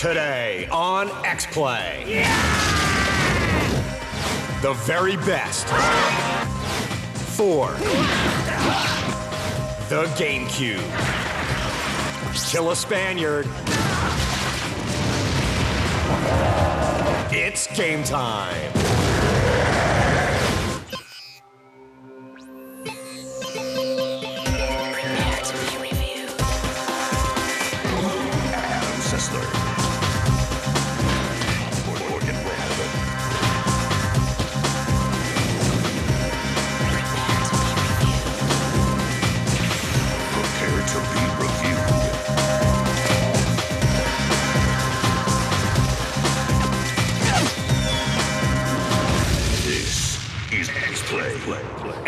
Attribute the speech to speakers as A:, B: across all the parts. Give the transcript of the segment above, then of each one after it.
A: Today on X-Play. The very best for the Gamecube. Kill a Spaniard. It's game time.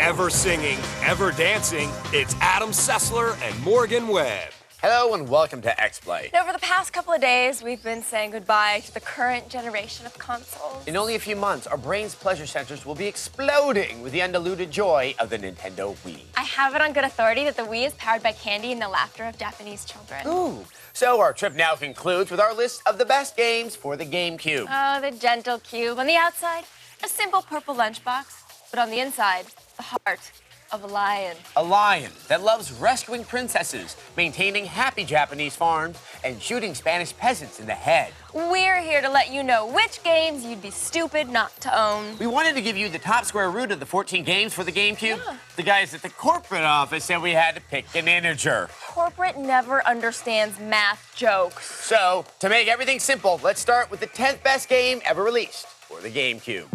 A: Ever singing, ever dancing, it's Adam Sessler and Morgan Webb.
B: Hello and welcome to X-Play.
C: Over the past couple of days, we've been saying goodbye to the current generation of consoles.
B: In only a few months, our brain's pleasure centers will be exploding with the undiluted joy of the Nintendo Wii.
C: I have it on good authority that the Wii is powered by candy and the laughter of Japanese children.
B: Ooh. So our trip now concludes with our list of the best games for the GameCube.
C: Oh, the gentle cube. On the outside, a simple purple lunchbox, but on the inside, the heart of a lion.
B: A lion that loves rescuing princesses, maintaining happy Japanese farms, and shooting Spanish peasants in the head.
C: We're here to let you know which games you'd be stupid not to own.
B: We wanted to give you the top square root of the 14 games for the GameCube.
C: Yeah.
B: The guys at the corporate office said we had to pick an integer.
C: Corporate never understands math jokes.
B: So, to make everything simple, let's start with the 10th best game ever released for the GameCube.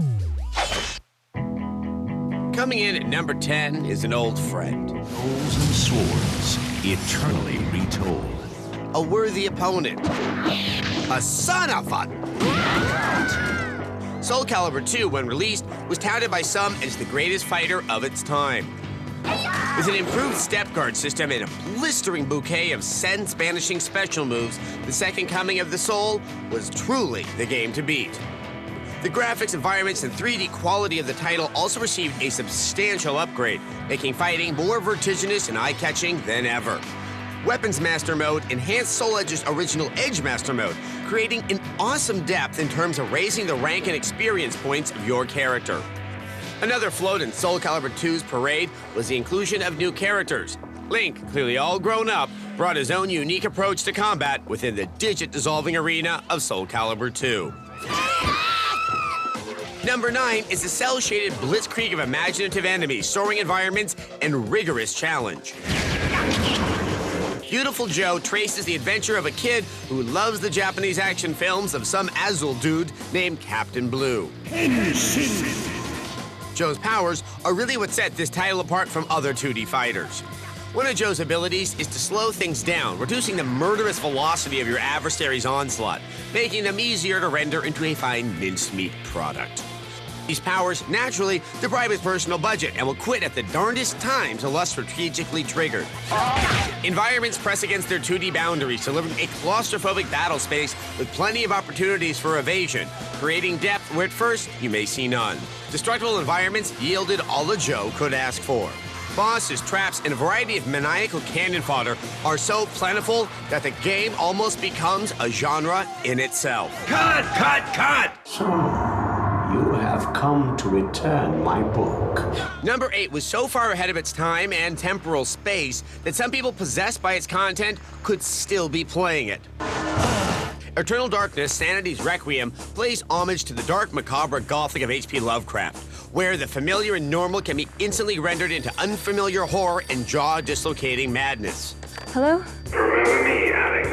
B: Coming in at number 10 is an old friend.
D: Souls and swords, eternally retold.
B: A worthy opponent. A son of a... Soul Calibur 2, when released, was touted by some as the greatest fighter of its time. With an improved step guard system and a blistering bouquet of sense-banishing special moves, the second coming of the Soul was truly the game to beat. The graphics, environments, and 3D quality of the title also received a substantial upgrade, making fighting more vertiginous and eye-catching than ever. Weapons Master Mode enhanced Soul Edge's original Edge Master Mode, creating an awesome depth in terms of raising the rank and experience points of your character. Another float in Soul Calibur 2's parade was the inclusion of new characters. Link, clearly all grown up, brought his own unique approach to combat within the digit-dissolving arena of Soul Calibur 2. Number 9 is the cel-shaded blitzkrieg of imaginative enemies, soaring environments, and rigorous challenge. Beautiful Joe traces the adventure of a kid who loves the Japanese action films of some Azul dude named Captain Blue. Joe's powers are really what set this title apart from other 2D fighters. One of Joe's abilities is to slow things down, reducing the murderous velocity of your adversary's onslaught, making them easier to render into a fine mincemeat product. These powers naturally deprive his personal budget and will quit at the darndest times unless strategically triggered. Environments press against their 2D boundaries, delivering a claustrophobic battle space with plenty of opportunities for evasion, creating depth where at first you may see none. Destructible environments yielded all a Joe could ask for. Bosses, traps, and a variety of maniacal cannon fodder are so plentiful that the game almost becomes a genre in itself.
D: Cut, cut, cut! So, you have come to return my book.
B: Number 8 was so far ahead of its time and temporal space that some people possessed by its content could still be playing it. Eternal Darkness, Sanity's Requiem, plays homage to the dark, macabre Gothic of H.P. Lovecraft, where the familiar and normal can be instantly rendered into unfamiliar horror and jaw-dislocating madness.
C: Hello?
E: Remember me, Alex.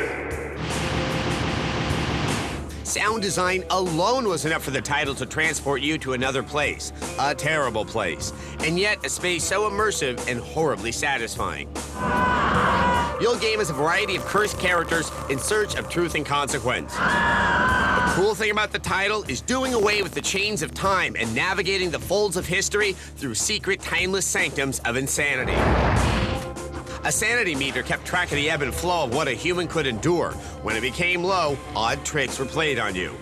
B: Sound design alone was enough for the title to transport you to another place, a terrible place, and yet a space so immersive and horribly satisfying. You'll game as a variety of cursed characters in search of truth and consequence. The cool thing about the title is doing away with the chains of time and navigating the folds of history through secret, timeless sanctums of insanity. A sanity meter kept track of the ebb and flow of what a human could endure. When it became low, odd tricks were played on you.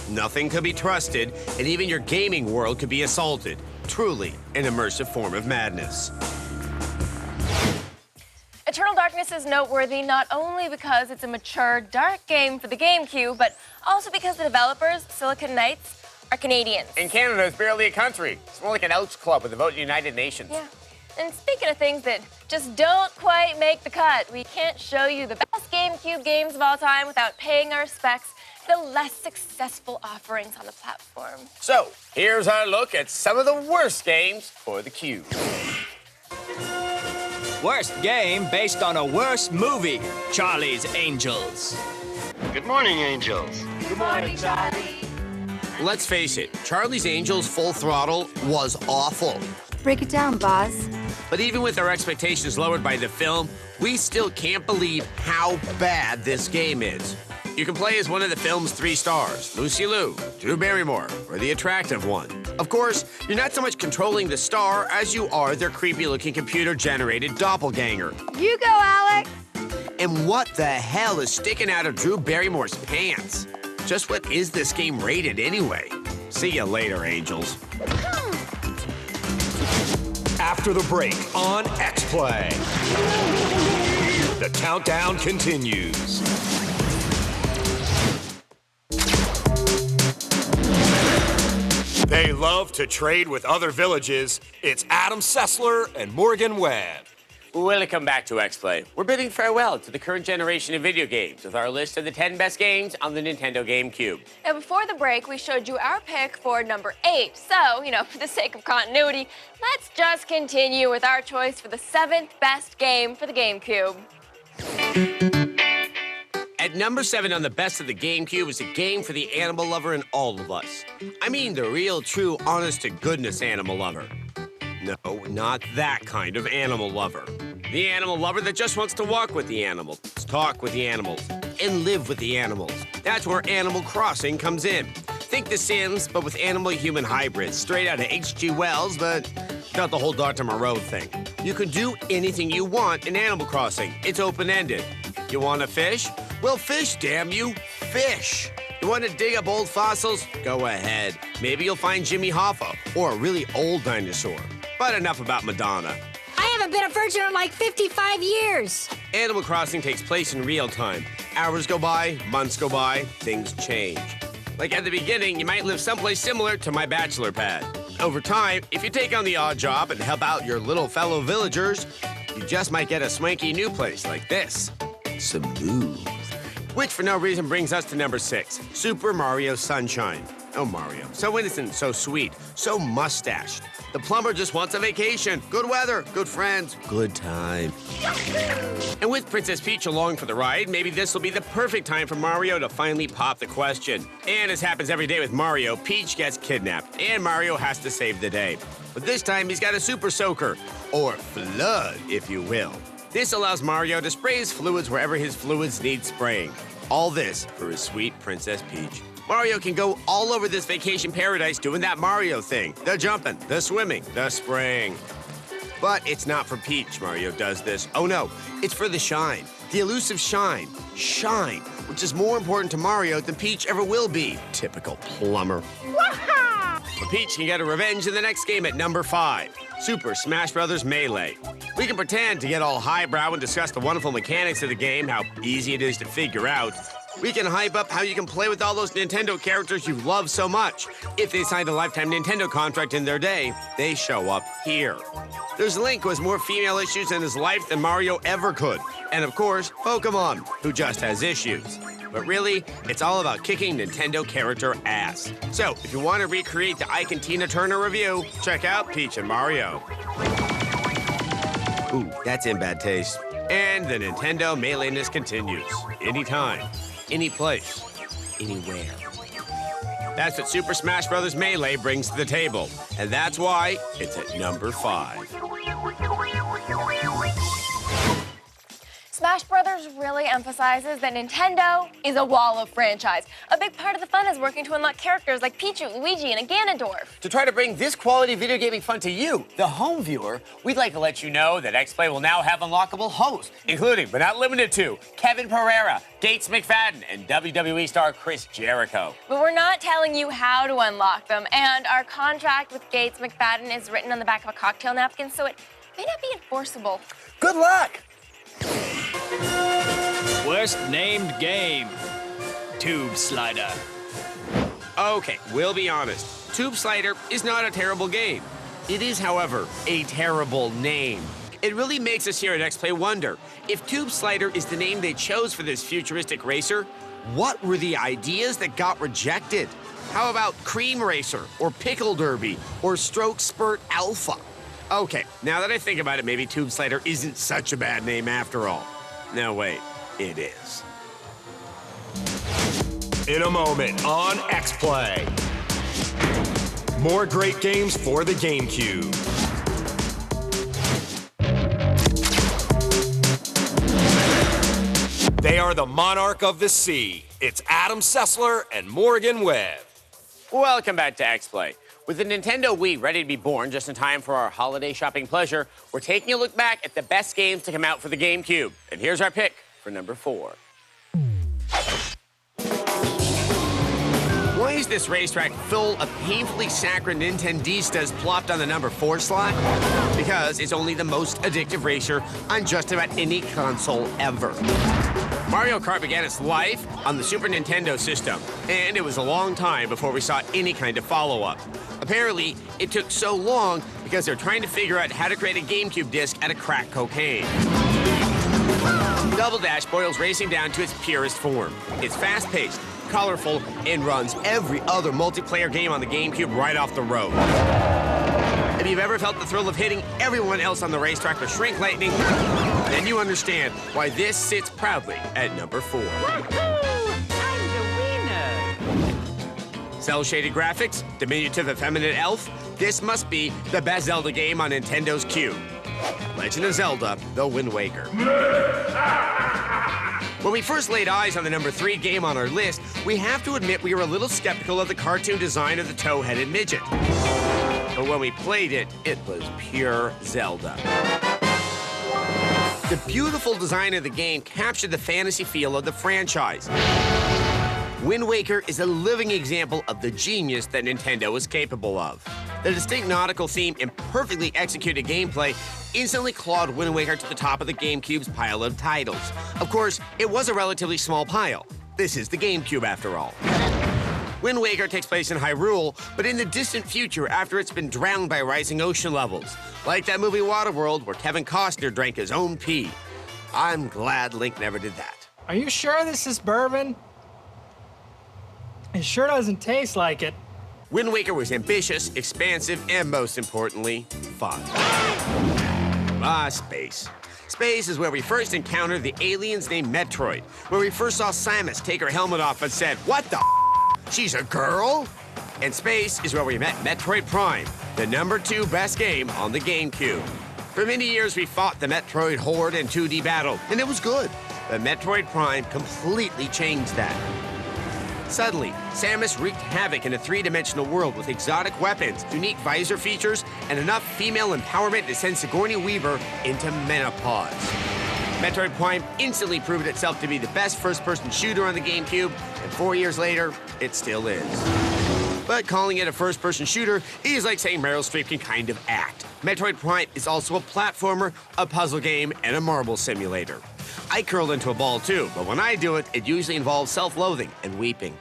B: Nothing could be trusted, and even your gaming world could be assaulted. Truly an immersive form of madness.
C: Eternal Darkness this is noteworthy not only because it's a mature, dark game for the Gamecube, but also because the developers, Silicon Knights, are Canadians.
B: And Canada is barely a country. It's more like an Elks Club with the vote of the United Nations.
C: Yeah. And speaking of things that just don't quite make the cut, we can't show you the best GameCube games of all time without paying our respects to the less successful offerings on the platform.
B: So, here's our look at some of the worst games for the Cube.
E: Worst game based on a worst movie, Charlie's Angels.
F: Good morning, Angels.
C: Good morning, Charlie.
B: Let's face it, Charlie's Angels Full Throttle was awful.
G: Break it down, Boz.
B: But even with our expectations lowered by the film, we still can't believe how bad this game is. You can play as one of the film's 3 stars, Lucy Liu, Drew Barrymore, or the attractive one. Of course, you're not so much controlling the star as you are their creepy-looking computer-generated doppelganger.
G: You go, Alex.
B: And what the hell is sticking out of Drew Barrymore's pants? Just what is this game rated anyway? See you later, Angels.
A: After the break on X-Play. The countdown continues. They love to trade with other villages. It's Adam Sessler and Morgan Webb.
B: Welcome back to X-Play. We're bidding farewell to the current generation of video games with our list of the 10 best games on the Nintendo GameCube.
C: Now, before the break, we showed you our pick for number 8. So, for the sake of continuity, let's just continue with our choice for the 7th best game for the GameCube.
B: At number 7 on the best of the GameCube is a game for the animal lover in all of us. I mean the real, true, honest-to-goodness animal lover. No, not that kind of animal lover. The animal lover that just wants to walk with the animals, talk with the animals, and live with the animals. That's where Animal Crossing comes in. Think The Sims, but with animal-human hybrids, straight out of H.G. Wells, but not the whole Dr. Moreau thing. You can do anything you want in Animal Crossing. It's open-ended. You want to fish? Well, fish, damn you. Fish. You want to dig up old fossils? Go ahead. Maybe you'll find Jimmy Hoffa or a really old dinosaur. But enough about Madonna.
G: I haven't been a virgin in like 55 years.
B: Animal Crossing takes place in real time. Hours go by, months go by, things change. Like at the beginning, you might live someplace similar to my bachelor pad. Over time, if you take on the odd job and help out your little fellow villagers, you just might get a swanky new place like this. Smooth. Which for no reason brings us to number 6, Super Mario Sunshine. Oh, Mario, so innocent, so sweet, so mustached. The plumber just wants a vacation, good weather, good friends, good time. And with Princess Peach along for the ride, maybe this will be the perfect time for Mario to finally pop the question. And as happens every day with Mario, Peach gets kidnapped, and Mario has to save the day. But this time he's got a super soaker, or flood, if you will. This allows Mario to spray his fluids wherever his fluids need spraying. All this for his sweet Princess Peach. Mario can go all over this vacation paradise doing that Mario thing. The jumping, the swimming, the spraying. But it's not for Peach Mario does this. Oh no, it's for the shine. The elusive shine. Shine, which is more important to Mario than Peach ever will be. Typical plumber. But Peach can get a revenge in the next game at number 5, Super Smash Bros. Melee. We can pretend to get all highbrow and discuss the wonderful mechanics of the game, how easy it is to figure out. We can hype up how you can play with all those Nintendo characters you love so much. If they signed a lifetime Nintendo contract in their day, they show up here. There's Link, who has more female issues in his life than Mario ever could. And of course, Pokemon, who just has issues. But really, it's all about kicking Nintendo character ass. So, if you want to recreate the Ike and Tina Turner review, check out Peach and Mario. Ooh, that's in bad taste. And the Nintendo Melee-ness continues. Anytime, any place, anywhere. That's what Super Smash Bros. Melee brings to the table. And that's why it's at number 5.
C: Smash Brothers really emphasizes that Nintendo is a wall of franchise. A big part of the fun is working to unlock characters like Pichu, Luigi, and a Ganondorf.
B: To try to bring this quality video gaming fun to you, the home viewer, we'd like to let you know that X-Play will now have unlockable hosts, including, but not limited to, Kevin Pereira, Gates McFadden, and WWE star Chris Jericho.
C: But we're not telling you how to unlock them, and our contract with Gates McFadden is written on the back of a cocktail napkin, so it may not be enforceable.
B: Good luck!
E: Worst named game. Tube Slider.
B: Okay, we'll be honest. Tube Slider is not a terrible game. It is, however, a terrible name. It really makes us here at XPlay wonder, if Tube Slider is the name they chose for this futuristic racer, what were the ideas that got rejected? How about Cream Racer, or Pickle Derby, or Stroke Spurt Alpha? Okay, now that I think about it, maybe Tube Slider isn't such a bad name after all. No, wait, it is.
A: In a moment on XPlay. More great games for the Gamecube. They are the monarch of the sea. It's Adam Sessler and Morgan Webb.
B: Welcome back to XPlay. With the Nintendo Wii ready to be born just in time for our holiday shopping pleasure, we're taking a look back at the best games to come out for the GameCube. And here's our pick for number 4. Why is this racetrack full of painfully saccharine Nintendistas plopped on the number 4 slot? Because it's only the most addictive racer on just about any console ever. Mario Kart began its life on the Super Nintendo system, and it was a long time before we saw any kind of follow-up. Apparently, it took so long because they're trying to figure out how to create a GameCube disc out of crack cocaine. Double Dash boils racing down to its purest form. It's fast-paced, colorful, and runs every other multiplayer game on the GameCube right off the road. If you've ever felt the thrill of hitting everyone else on the racetrack with Shrink Lightning, then you understand why this sits proudly at number 4. Cell-shaded graphics, diminutive effeminate elf, this must be the best Zelda game on Nintendo's Cube. Legend of Zelda, The Wind Waker. When we first laid eyes on the number 3 game on our list, we have to admit we were a little skeptical of the cartoon design of the toe-headed midget. But when we played it, it was pure Zelda. The beautiful design of the game captured the fantasy feel of the franchise. Wind Waker is a living example of the genius that Nintendo is capable of. The distinct nautical theme and perfectly executed gameplay instantly clawed Wind Waker to the top of the GameCube's pile of titles. Of course, it was a relatively small pile. This is the GameCube, after all. Wind Waker takes place in Hyrule, but in the distant future after it's been drowned by rising ocean levels. Like that movie Waterworld, where Kevin Costner drank his own pee. I'm glad Link never did that.
H: Are you sure this is bourbon? It sure doesn't taste like it.
B: Wind Waker was ambitious, expansive, and most importantly, fun. Space. Space is where we first encountered the aliens named Metroid, where we first saw Samus take her helmet off and said, "What the She's a girl?" And space is where we met Metroid Prime, the number 2 best game on the GameCube. For many years, we fought the Metroid Horde in 2D battle, and it was good. But Metroid Prime completely changed that. Suddenly, Samus wreaked havoc in a 3-dimensional world with exotic weapons, unique visor features, and enough female empowerment to send Sigourney Weaver into menopause. Metroid Prime instantly proved itself to be the best first-person shooter on the GameCube, and 4 years later, it still is. But calling it a first-person shooter is like saying Meryl Streep can kind of act. Metroid Prime is also a platformer, a puzzle game, and a marble simulator. I curl into a ball too, but when I do it, it usually involves self-loathing and weeping.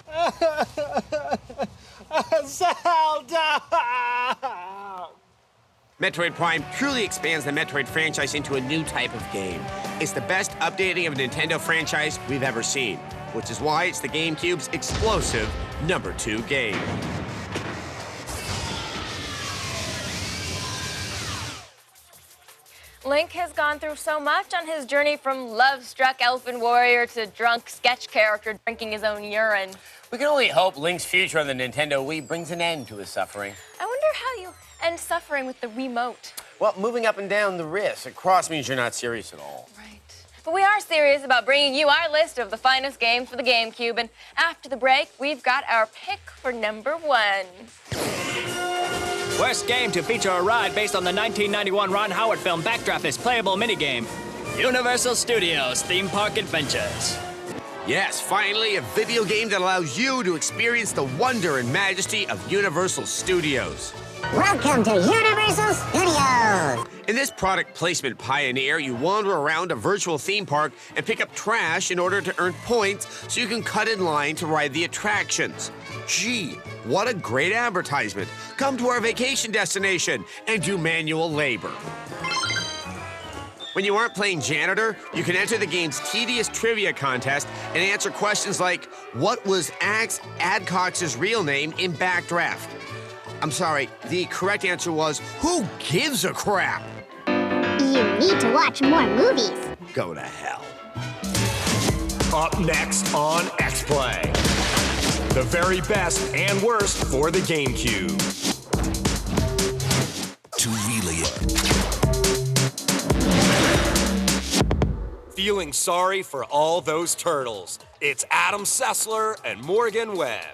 H: Zelda!
B: Metroid Prime truly expands the Metroid franchise into a new type of game. It's the best updating of a Nintendo franchise we've ever seen, which is why it's the GameCube's explosive number 2 game.
C: Link has gone through so much on his journey from love-struck elfin warrior to drunk sketch character drinking his own urine.
B: We can only hope Link's future on the Nintendo Wii brings an end to his suffering.
C: I wonder how you end suffering with the Wiimote.
B: Well, moving up and down the wrist across means you're not serious at all.
C: Right. But we are serious about bringing you our list of the finest games for the GameCube, and after the break, we've got our pick for number 1.
E: Worst game to feature a ride based on the 1991 Ron Howard film Backdraft is playable minigame. Universal Studios Theme Park Adventures.
B: Yes, finally, a video game that allows you to experience the wonder and majesty of Universal Studios.
I: Welcome to Universal Studios.
B: In this product placement pioneer, you wander around a virtual theme park and pick up trash in order to earn points so you can cut in line to ride the attractions. Gee, what a great advertisement. Come to our vacation destination and do manual labor. When you aren't playing janitor, you can enter the game's tedious trivia contest and answer questions like, what was Axe Adcox's real name in Backdraft? I'm sorry, the correct answer was, who gives a crap?
I: You need to watch more movies.
B: Go to hell.
A: Up next on X-Play. The very best and worst for the GameCube.
J: To relay it.
A: Feeling sorry for all those turtles. It's Adam Sessler and Morgan Webb.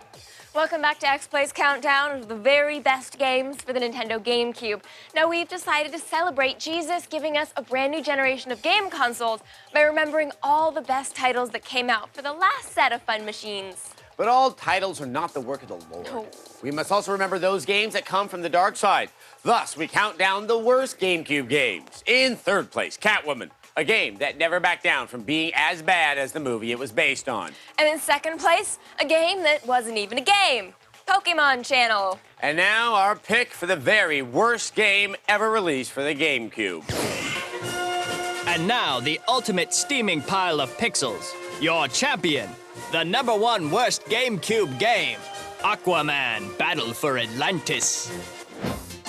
C: Welcome back to X-Play's countdown of the very best games for the Nintendo GameCube. Now, we've decided to celebrate Jesus giving us a brand new generation of game consoles by remembering all the best titles that came out for the last set of fun machines.
B: But all titles are not the work of the Lord.
C: No.
B: We must also remember those games that come from the dark side. Thus, we count down the worst GameCube games. In third place, Catwoman, a game that never backed down from being as bad as the movie it was based on.
C: And in second place, a game that wasn't even a game, Pokemon Channel.
B: And now our pick for the very worst game ever released for the GameCube.
E: And now the ultimate steaming pile of pixels, your champion, the #1 worst GameCube game, Aquaman Battle for Atlantis.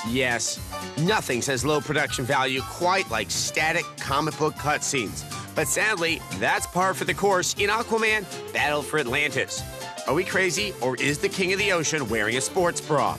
B: Yes, nothing says low production value quite like static comic book cutscenes. But sadly, that's par for the course in Aquaman Battle for Atlantis. Are we crazy, or is the king of the ocean wearing a sports bra?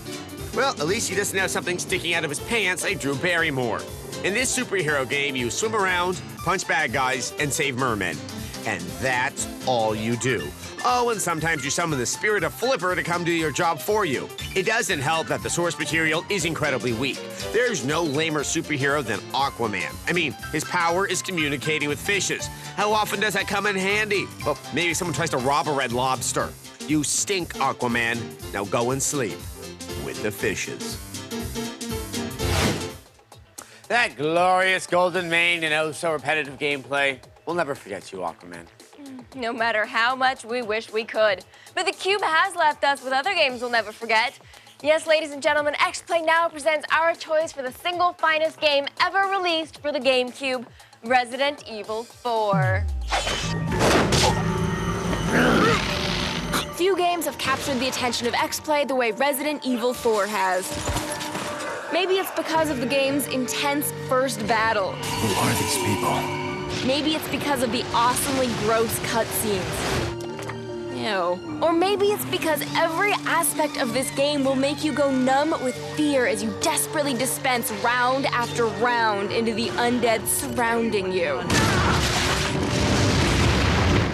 B: Well, at least he doesn't have something sticking out of his pants like Drew Barrymore. In this superhero game, you swim around, punch bad guys, and save mermen. And that's all you do. Oh, and sometimes you summon the spirit of Flipper to come do your job for you. It doesn't help that the source material is incredibly weak. There's no lamer superhero than Aquaman. I mean, his power is communicating with fishes. How often does that come in handy? Well, maybe someone tries to rob a red lobster. You stink, Aquaman. Now go and sleep with the fishes. That glorious golden mane and oh so repetitive gameplay. We'll never forget you, Aquaman.
C: No matter how much we wish we could. But the Cube has left us with other games we'll never forget. Yes, ladies and gentlemen, X-Play now presents our choice for the single finest game ever released for the GameCube, Resident Evil 4. Few games have captured the attention of X-Play the way Resident Evil 4 has. Maybe it's because of the game's intense first battle.
J: Who are these people?
C: Maybe it's because of the awesomely gross cutscenes. Ew. Or maybe it's because every aspect of this game will make you go numb with fear as you desperately dispense round after round into the undead surrounding you.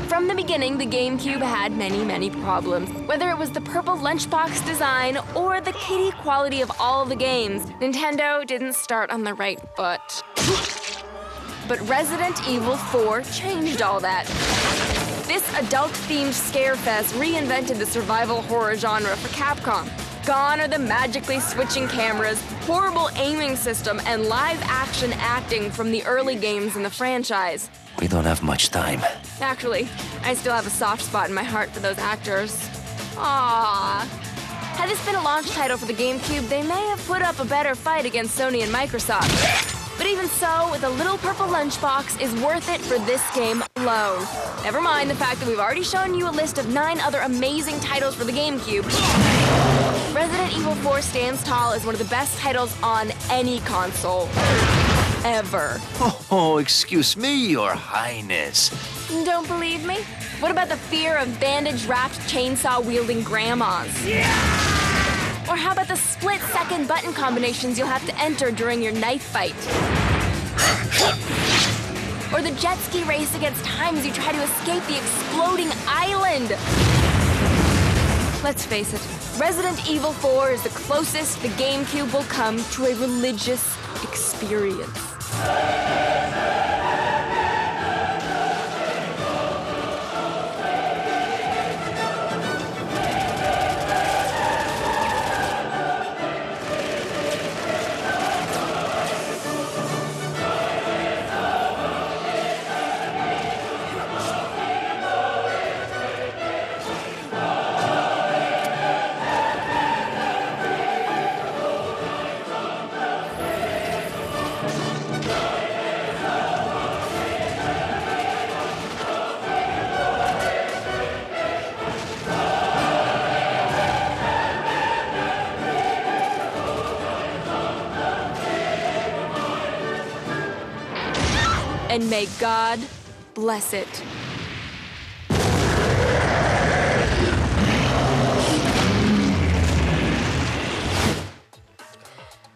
C: From the beginning, the GameCube had many, many problems. Whether it was the purple lunchbox design or the kitty quality of all the games, Nintendo didn't start on the right foot. But Resident Evil 4 changed all that. This adult-themed scarefest reinvented the survival horror genre for Capcom. Gone are the magically switching cameras, horrible aiming system, and live-action acting from the early games in the franchise.
J: We don't have much time.
C: Actually, I still have a soft spot in my heart for those actors. Aww. Had this been a launch title for the GameCube, they may have put up a better fight against Sony and Microsoft. But even so, the little purple lunchbox is worth it for this game alone. Never mind the fact that we've already shown you a list of 9 other amazing titles for the GameCube. Resident Evil 4 stands tall as one of the best titles on any console. Ever.
J: Oh, excuse me, Your Highness.
C: Don't believe me? What about the fear of bandage-wrapped, chainsaw-wielding grandmas? Yeah! Or how about the split-second button combinations you'll have to enter during your knife fight? Or the jet ski race against time as you try to escape the exploding island? Let's face it, Resident Evil 4 is the closest the GameCube will come to a religious experience. and may God bless it.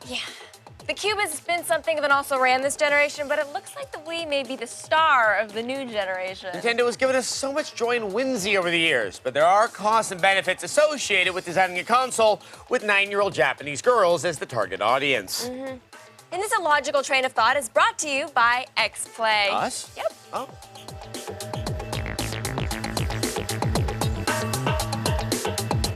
K: Yeah. The Cube has been something of an also-ran this generation, but it looks like the Wii may be the star of the new generation.
B: Nintendo has given us so much joy and whimsy over the years, but there are costs and benefits associated with designing a console with 9-year-old Japanese girls as the target audience.
K: And this illogical train of thought is brought to you by XPlay.
B: Us?
K: Yep.
B: Oh.